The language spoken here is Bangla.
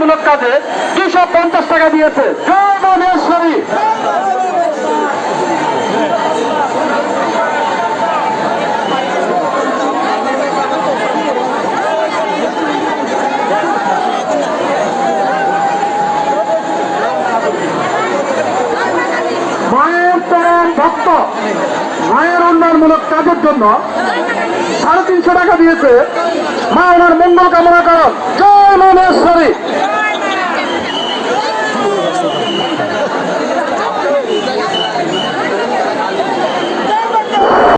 উন্নয়নমূলক কাজে 250 টাকা দিয়েছে। জয় মহেশ্বরী। মায়ের চরণ ভক্ত মায়ের উন্নয়নমূলক কাজের জন্য 350 টাকা দিয়েছে। মা ওনার মঙ্গল কামনা করেন। জয় মহেশ্বরী।